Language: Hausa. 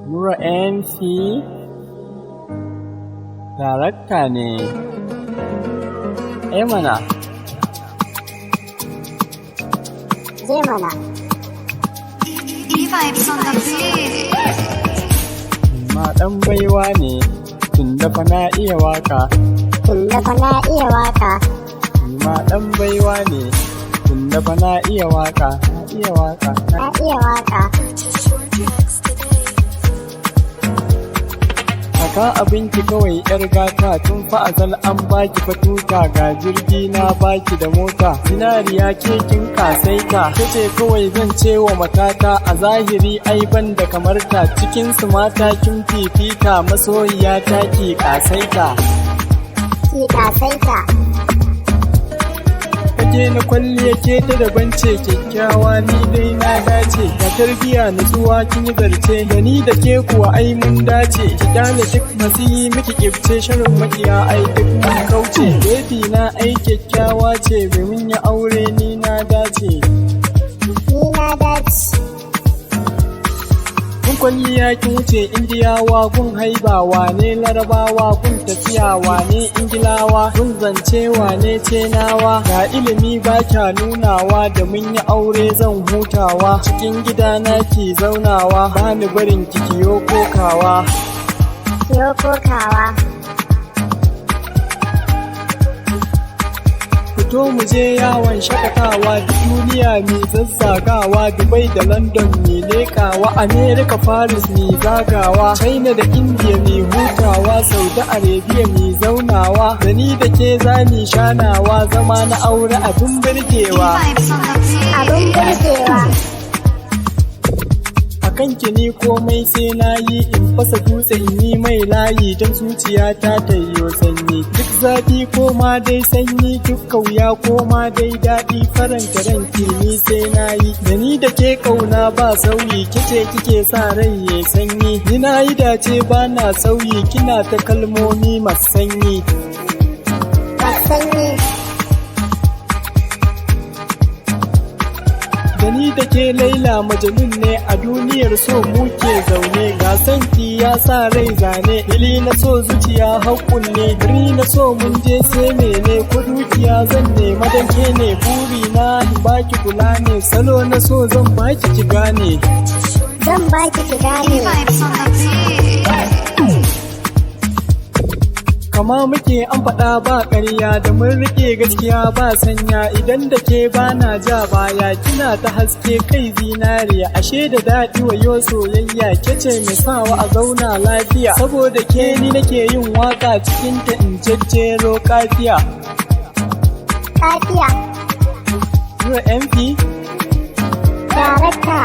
Nura NC darakta ne. Mana. Je mana. E-vibes on the beat. Ma ɗan baiwa ne, tunda fa na iya waka. Tunda fa na iya waka. Ma ɗan baiwa ne, tunda fa na iya waka. Na iya waka. Na iya waka. Haka abinki kawai yar gata, tun fa azal an baki fatuka, ga jirgi na baki da mota. Zinariya ke kin kasaita, kace kawai zan ce wa matata, a zahiri ai ban da kamarta, cikin su mata kin fifita, masoyiya ta ki kasaita. Ki kasaita. Fage na kwalliya ke ta daban ce, kyakkyawa ni dai na dace, ga tarbiya nutsuwa kin yi zarce, da ni da ke kuwa ai mun dace, ki kyale duk masu yi miki kibce, shirin makiya ai duk mun kauce, baby na ai kyakkyawa ce, bai mun yi aure ni na dace. Ni na dace. Kun kwalliya kin wuce indiyawa, gun haibawa ne larabawa, gun tafiyawa ne ingilawa, gun zancewa ne cenawa, ga ilimi ba kya nunawa, da mun yi aure zan hutawa, cikin gida na ki zaunawa, ba ni barin ki kiyo kokawa. Kiyo kokawa. Fito mu je yawon shakatawa, duk duniya mi zazzagawa, Dubai da London mi lekawa, America Paris mi zagawa, China da India mi hutawa, Saudi Arabia mi zaunawa, da ni da ke za mi shanawa, zama na aure abin birgewa. E-vibes on the beat. Abin burgewa. Kanki ni komai sai na yi, in fasa dutse in yi mai layi, don zuciya ta tayyo sanyi, duk zafi ko ma dai sanyi, duk kauya ko ma dai daɗi, faranta ranki ni sai na yi, da ni da ke kauna ba sauyi, kice kike sa rai ya sanyi, ni na yi dace ba na sauyi, kina ta kalmomi masu sanyi. Sanyi. Da ni da ke Laila Majnun ne, a duniyar so muke zaune, ga sanki ya sa rai zane, dili na so zuciya haƙƙun ne, biri na so mun je sai mene, ko dukiya zan nema dan ke ne, buri na in baki kula ne, salo na so zan baki ki gane. Zan baki ki gane. E-vibes on the beat. Kama muke an faɗa ba ƙarya, da mun riƙe gaskiya ba sanya, idan da ke bana ja baya, kina ta haske kai zinariya, ashe da daɗi wayo soyayya, kece mai sawa a zauna lafiya, saboda ke ni nake yin waƙa cikin ta in jejjero kafiya. Kafiya. Nura MP darakta.